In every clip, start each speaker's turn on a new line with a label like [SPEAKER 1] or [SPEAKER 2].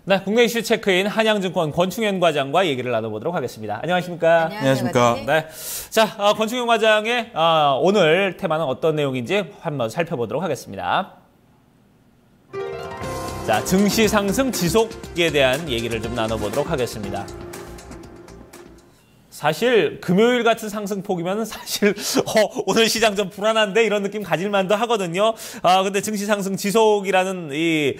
[SPEAKER 1] 네, 국내 이슈 체크인 한양증권 권충현 과장과 얘기를 나눠보도록 하겠습니다. 안녕하십니까?
[SPEAKER 2] 안녕하십니까?
[SPEAKER 1] 네, 자, 권충현 과장의 오늘 테마는 어떤 내용인지 한번 살펴보도록 하겠습니다. 자, 증시 상승 지속에 대한 얘기를 좀 나눠보도록 하겠습니다. 사실 금요일 같은 상승폭이면 사실 오늘 시장 좀 불안한데 이런 느낌 가질 만도 하거든요. 근데 증시 상승 지속이라는 이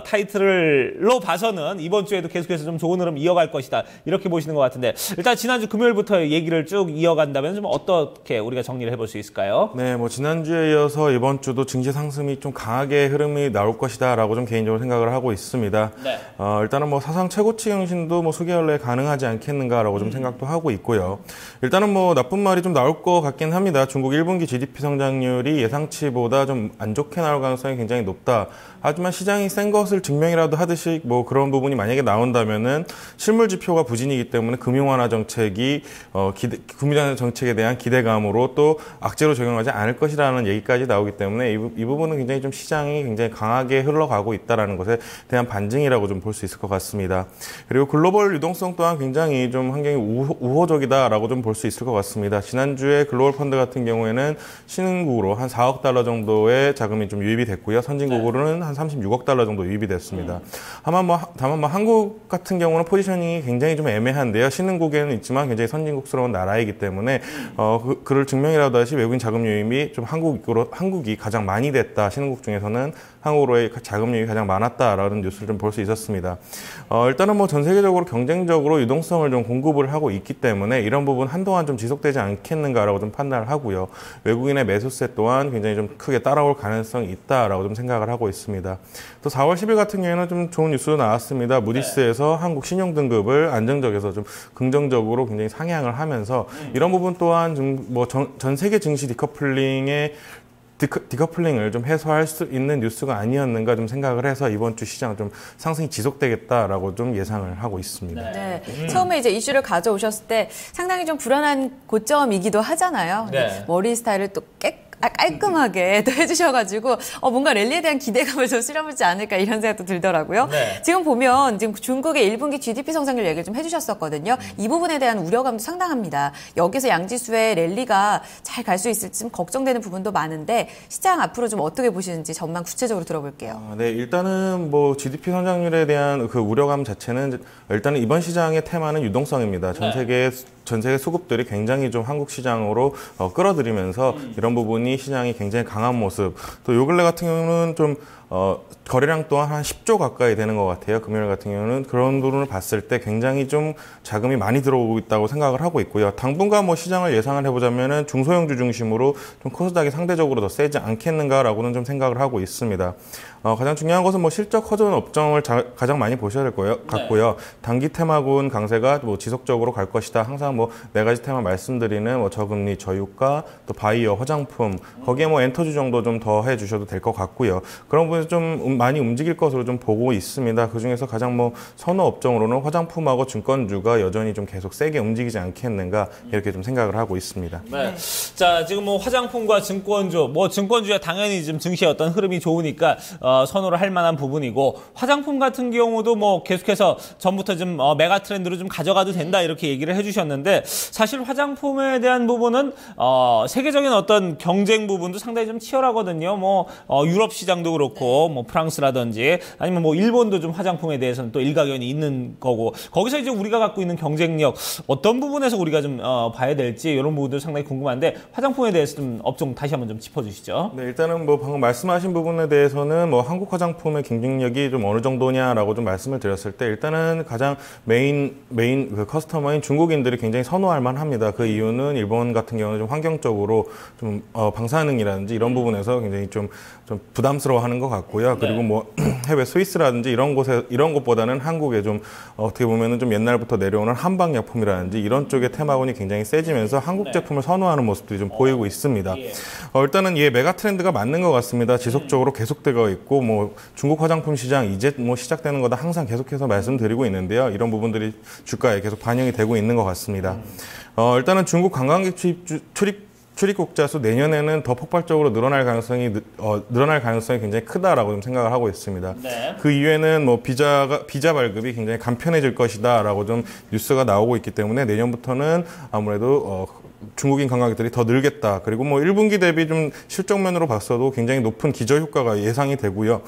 [SPEAKER 1] 타이틀로 봐서는 이번 주에도 계속해서 좀 좋은 흐름 이어갈 것이다. 이렇게 보시는 것 같은데 일단 지난주 금요일부터 얘기를 쭉 이어간다면 좀 어떻게 우리가 정리를 해볼 수 있을까요?
[SPEAKER 2] 네, 뭐 지난주에 이어서 이번 주도 증시 상승이 좀 강하게 흐름이 나올 것이다라고 좀 개인적으로 생각을 하고 있습니다.
[SPEAKER 1] 네.
[SPEAKER 2] 일단은 뭐 사상 최고치 경신도 뭐 수개월 내에 가능하지 않겠는가라고 좀 생각도 하고 있고요. 일단은 뭐 나쁜 말이 좀 나올 것 같긴 합니다. 중국 1분기 GDP 성장률이 예상치보다 좀 안 좋게 나올 가능성이 굉장히 높다. 하지만 시장이 센 것을 증명이라도 하듯이 뭐 그런 부분이 만약에 나온다면은 실물 지표가 부진이기 때문에 금융 완화 정책이 금융 완화 정책에 대한 기대감으로 또 악재로 적용하지 않을 것이라는 얘기까지 나오기 때문에 이 부분은 굉장히 좀 시장이 굉장히 강하게 흘러가고 있다라는 것에 대한 반증이라고 좀 볼 수 있을 것 같습니다. 그리고 글로벌 유동성 또한 굉장히 좀 환경이 우호적이다라고 좀 볼 수 있을 것 같습니다. 지난주에 글로벌 펀드 같은 경우에는 신흥국으로 한 4억 달러 정도의 자금이 좀 유입이 됐고요. 선진국으로는 한 36억 달러 정도 유입이 됐습니다. 다만 뭐 한국 같은 경우는 포지셔닝이 굉장히 좀 애매한데요. 신흥국에는 있지만 굉장히 선진국스러운 나라이기 때문에 그를 증명이라도 하시 외국인 자금 유입이 좀 한국이 가장 많이 됐다. 신흥국 중에서는 한국으로의 자금 유입이 가장 많았다라는 뉴스를 좀 볼 수 있었습니다. 일단은 뭐 전 세계적으로 경쟁적으로 유동성을 좀 공급을 하고 있기 때문에 이런 부분 한동안 좀 지속되지 않겠는가라고 좀 판단을 하고요. 외국인의 매수세 또한 굉장히 좀 크게 따라올 가능성이 있다라고 좀 생각을 하고 있습니다. 또 4월 10일 같은 경우에는 좀 좋은 뉴스도 나왔습니다. 무디스에서 한국 신용 등급을 안정적에서 좀 긍정적으로 굉장히 상향을 하면서 이런 부분 또한 좀 뭐 전 세계 증시 디커플링을 좀 해소할 수 있는 뉴스가 아니었는가 좀 생각을 해서 이번 주 시장 좀 상승이 지속되겠다라고 좀 예상을 하고 있습니다.
[SPEAKER 3] 네. 처음에 이제 이슈를 가져오셨을 때 상당히 좀 불안한 고점이기도 하잖아요.
[SPEAKER 1] 네.
[SPEAKER 3] 머리 스타일을 또 깔끔하게 또 해주셔가지고 뭔가 랠리에 대한 기대감을 좀 실어보지 않을까 이런 생각도 들더라고요.
[SPEAKER 1] 네.
[SPEAKER 3] 지금 보면 지금 중국의 1분기 GDP 성장률 얘기를 좀 해주셨었거든요. 이 부분에 대한 우려감도 상당합니다. 여기서 양지수의 랠리가 잘 갈 수 있을지 좀 걱정되는 부분도 많은데 시장 앞으로 좀 어떻게 보시는지 전망 구체적으로 들어볼게요.
[SPEAKER 2] 네, 일단은 뭐 GDP 성장률에 대한 그 우려감 자체는 일단은 이번 시장의 테마는 유동성입니다. 전 세계 수급들이 굉장히 좀 한국 시장으로 끌어들이면서 이런 부분이 시장이 굉장히 강한 모습. 또 요 근래 같은 경우는 좀 거래량 또한 한 10조 가까이 되는 것 같아요. 금요일 같은 경우는 그런 부분을 봤을 때 굉장히 좀 자금이 많이 들어오고 있다고 생각을 하고 있고요. 당분간 뭐 시장을 예상을 해보자면은 중소형주 중심으로 좀 코스닥이 상대적으로 더 세지 않겠는가라고는 좀 생각을 하고 있습니다. 가장 중요한 것은 뭐 실적 허전 업종을 가장 많이 보셔야 될 거예요. 같고요. 단기 테마군 강세가 뭐 지속적으로 갈 것이다. 항상 뭐 4가지 테마 말씀드리는 뭐 저금리, 저유가, 또 바이오, 화장품 거기에 뭐 엔터주 정도 좀 더 해주셔도 될 것 같고요. 그런 부분에서 좀 많이 움직일 것으로 좀 보고 있습니다. 그 중에서 가장 뭐 선호 업종으로는 화장품하고 증권주가 여전히 좀 계속 세게 움직이지 않겠는가 이렇게 좀 생각을 하고 있습니다.
[SPEAKER 1] 네. 자, 지금 뭐 화장품과 증권주, 뭐 증권주야 당연히 좀 증시의 어떤 흐름이 좋으니까 선호를 할 만한 부분이고 화장품 같은 경우도 뭐 계속해서 전부터 좀 메가 트렌드로 좀 가져가도 된다 이렇게 얘기를 해주셨는데 사실 화장품에 대한 부분은 세계적인 어떤 경쟁 부분도 상당히 좀 치열하거든요. 뭐 유럽 시장도 그렇고 뭐 프랑스라든지 아니면 뭐 일본도 좀 화장품에 대해서는 또 일가견이 있는 거고 거기서 이제 우리가 갖고 있는 경쟁력 어떤 부분에서 우리가 좀 봐야 될지 이런 부분도 상당히 궁금한데 화장품에 대해서 좀 업종 다시 한번 좀 짚어주시죠.
[SPEAKER 2] 네, 일단은 뭐 방금 말씀하신 부분에 대해서는 뭐 한국 화장품의 경쟁력이 좀 어느 정도냐라고 좀 말씀을 드렸을 때 일단은 가장 메인 그 커스터머인 중국인들이 굉장히 선호할 만합니다. 그 이유는 일본 같은 경우는 좀 환경적으로 좀 방사능이라든지 이런 부분에서 굉장히 좀 부담스러워하는 것 같고요. 그리고 뭐 해외 스위스라든지 이런 곳보다는 한국에 좀 어떻게 보면은 좀 옛날부터 내려오는 한방약품이라든지 이런 쪽의 테마군이 굉장히 세지면서 한국 제품을 선호하는 모습들이 좀 보이고 있습니다. 일단은 메가 트렌드가 맞는 것 같습니다. 지속적으로 계속되고 있고 뭐 중국 화장품 시장 이제 뭐 시작되는 거다 항상 계속해서 말씀드리고 있는데요. 이런 부분들이 주가에 계속 반영이 되고 있는 것 같습니다. 일단은 중국 관광객 출입 출입국자 수 내년에는 더 폭발적으로 늘어날 가능성이 굉장히 크다라고 좀 생각을 하고 있습니다.
[SPEAKER 1] 네.
[SPEAKER 2] 그 이후에는 뭐 비자 발급이 굉장히 간편해질 것이다라고 좀 뉴스가 나오고 있기 때문에 내년부터는 아무래도 중국인 관광객들이 더 늘겠다. 그리고 뭐 1분기 대비 좀 실적면으로 봤어도 굉장히 높은 기저 효과가 예상이 되고요.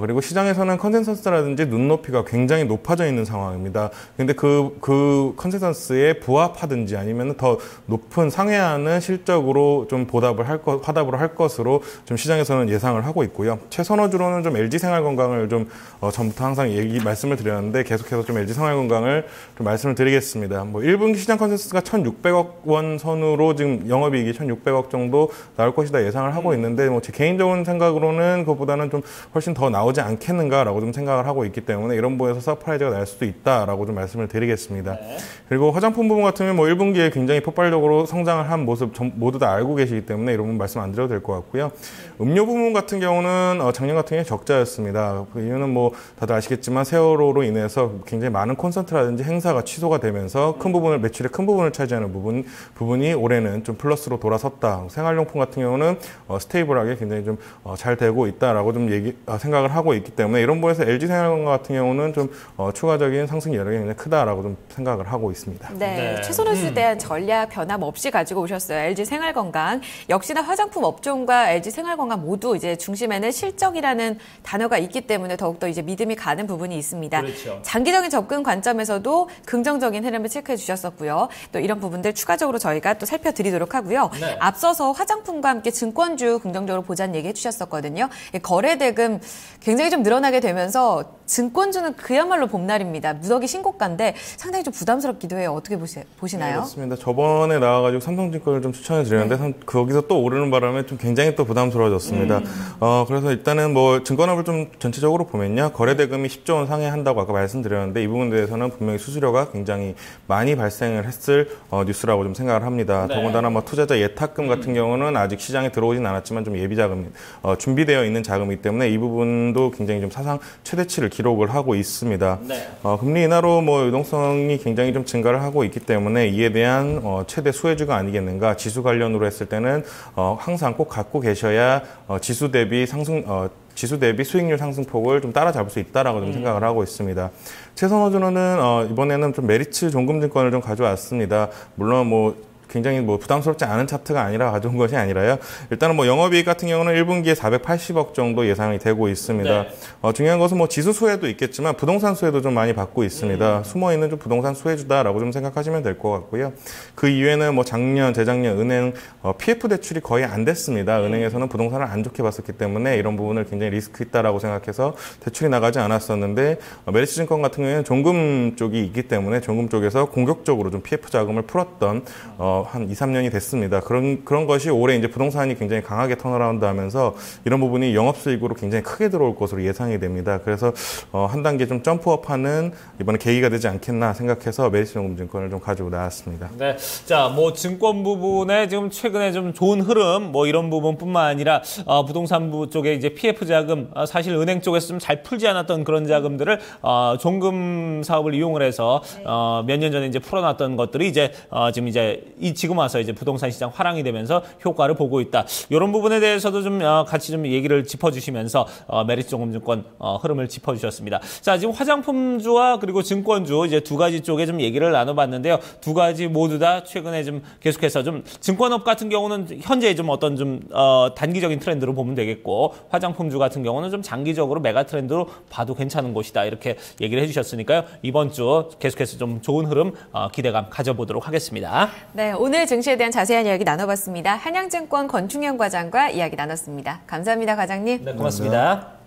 [SPEAKER 2] 그리고 시장에서는 컨센서스라든지 눈높이가 굉장히 높아져 있는 상황입니다. 근데 그 컨센서스에 부합하든지 아니면 더 높은 상회하는 실적으로 좀 화답을 할 것으로 좀 시장에서는 예상을 하고 있고요. 최선호주로는 좀 LG생활건강을 좀 전부터 항상 말씀을 드렸는데 계속해서 좀 LG생활건강을 좀 말씀을 드리겠습니다. 뭐 1분기 시장 컨센서스가 1,600억 원 선으로 지금 영업이익이 1,600억 정도 나올 것이다 예상을 하고 있는데 뭐 제 개인적인 생각으로는 그것보다는 좀 훨씬 더 나오지 않겠는가라고 좀 생각을 하고 있기 때문에 이런 부분에서 서프라이즈가 날 수도 있다라고 좀 말씀을 드리겠습니다.
[SPEAKER 1] 네.
[SPEAKER 2] 그리고 화장품 부분 같은 경우는 뭐 1분기에 굉장히 폭발적으로 성장을 한 모습 모두 다 알고 계시기 때문에 이런 부분 말씀 안 드려도 될 것 같고요. 음료 부분 같은 경우는 작년 같은 경우에 적자였습니다. 그 이유는 뭐 다들 아시겠지만 세월호로 인해서 굉장히 많은 콘서트라든지 행사가 취소가 되면서 매출의 큰 부분을 차지하는 부분이 올해는 좀 플러스로 돌아섰다. 생활용품 같은 경우는 스테이블하게 굉장히 좀 잘 되고 있다라고 좀 생각을 하고 있기 때문에 이런 부분에서 LG생활건강 같은 경우는 좀 추가적인 상승 여력이 굉장히 크다라고 좀 생각을 하고 있습니다.
[SPEAKER 3] 네, 최선호주에 대한 전략 변함없이 가지고 오셨어요. LG생활건강. 역시나 화장품 업종과 LG생활건강 모두 이제 중심에는 실적이라는 단어가 있기 때문에 더욱더 이제 믿음이 가는 부분이 있습니다.
[SPEAKER 1] 그렇죠.
[SPEAKER 3] 장기적인 접근 관점에서도 긍정적인 흐름을 체크해 주셨었고요. 또 이런 부분들 추가적으로 저희가 또 살펴드리도록 하고요.
[SPEAKER 1] 네.
[SPEAKER 3] 앞서서 화장품과 함께 증권주 긍정적으로 보자는 얘기 해주셨었거든요. 거래대금 굉장히 좀 늘어나게 되면서 증권주는 그야말로 봄날입니다. 무더기 신고가인데 상당히 좀 부담스럽기도 해요. 어떻게 보시나요?
[SPEAKER 2] 네, 그렇습니다. 저번에 나와가지고 삼성증권을 좀 추천해 드렸는데 거기서 또 오르는 바람에 좀 굉장히 또 부담스러워졌습니다. 그래서 일단은 뭐 증권업을 좀 전체적으로 보면요. 거래대금이 10조 원 상회한다고 아까 말씀드렸는데 이 부분에 대해서는 분명히 수수료가 굉장히 많이 발생을 했을 뉴스라고 좀 생각을 합니다.
[SPEAKER 1] 네.
[SPEAKER 2] 더군다나 뭐 투자자 예탁금 같은 경우는 아직 시장에 들어오진 않았지만 좀 예비자금, 준비되어 있는 자금이기 때문에 이 부분도 굉장히 좀 사상 최대치를 기록을 하고 있습니다.
[SPEAKER 1] 네.
[SPEAKER 2] 금리 인하로 뭐 유동성이 굉장히 좀 증가를 하고 있기 때문에 이에 대한 최대 수혜주가 아니겠는가. 지수 관련으로 했을 때는 항상 꼭 갖고 계셔야 지수 대비 수익률 상승폭을 좀 따라잡을 수 있다라고 좀 생각을 하고 있습니다. 최선호주는 이번에는 좀 메리츠 종금증권을 좀 가져왔습니다. 물론 뭐 굉장히 뭐 부담스럽지 않은 차트가 아니라 가져온 것이 아니라요. 일단은 뭐 영업이익 같은 경우는 1분기에 480억 정도 예상이 되고 있습니다.
[SPEAKER 1] 네.
[SPEAKER 2] 중요한 것은 뭐 지수 수혜도 있겠지만 부동산 수혜도 좀 많이 받고 있습니다. 숨어 있는 좀 부동산 수혜주다라고 좀 생각하시면 될 것 같고요. 그 이후에는 뭐 작년, 재작년 은행 PF 대출이 거의 안 됐습니다. 은행에서는 부동산을 안 좋게 봤었기 때문에 이런 부분을 굉장히 리스크 있다라고 생각해서 대출이 나가지 않았었는데 메리츠증권 같은 경우에는 종금 쪽이 있기 때문에 종금 쪽에서 공격적으로 좀 PF 자금을 풀었던 한 2, 3년이 됐습니다. 그런 것이 올해 이제 부동산이 굉장히 강하게 턴어라운드 하면서 이런 부분이 영업수익으로 굉장히 크게 들어올 것으로 예상이 됩니다. 그래서 한 단계 좀 점프업하는 이번에 계기가 되지 않겠나 생각해서 메리츠종금증권을 좀 가지고 나왔습니다.
[SPEAKER 1] 네. 자, 뭐 증권 부분에 지금 최근에 좀 좋은 흐름 뭐 이런 부분뿐만 아니라 부동산부 쪽에 이제 PF 자금 사실 은행 쪽에서 좀 잘 풀지 않았던 그런 자금들을 종금 사업을 이용을 해서 몇 년 전에 이제 풀어놨던 것들이 이제 지금 와서 이제 부동산 시장 화랑이 되면서 효과를 보고 있다. 이런 부분에 대해서도 좀 같이 좀 얘기를 짚어주시면서 메리츠종금증권 흐름을 짚어주셨습니다. 자, 지금 화장품주와 그리고 증권주 이제 두 가지 쪽에 좀 얘기를 나눠봤는데요. 두 가지 모두 다 최근에 좀 계속해서 좀 증권업 같은 경우는 현재 좀 어떤 좀 단기적인 트렌드로 보면 되겠고 화장품주 같은 경우는 좀 장기적으로 메가 트렌드로 봐도 괜찮은 곳이다. 이렇게 얘기를 해주셨으니까요. 이번 주 계속해서 좀 좋은 흐름 기대감 가져보도록 하겠습니다.
[SPEAKER 3] 네, 오늘 증시에 대한 자세한 이야기 나눠봤습니다. 한양증권 권충현 과장과 이야기 나눴습니다. 감사합니다, 과장님.
[SPEAKER 1] 네, 고맙습니다.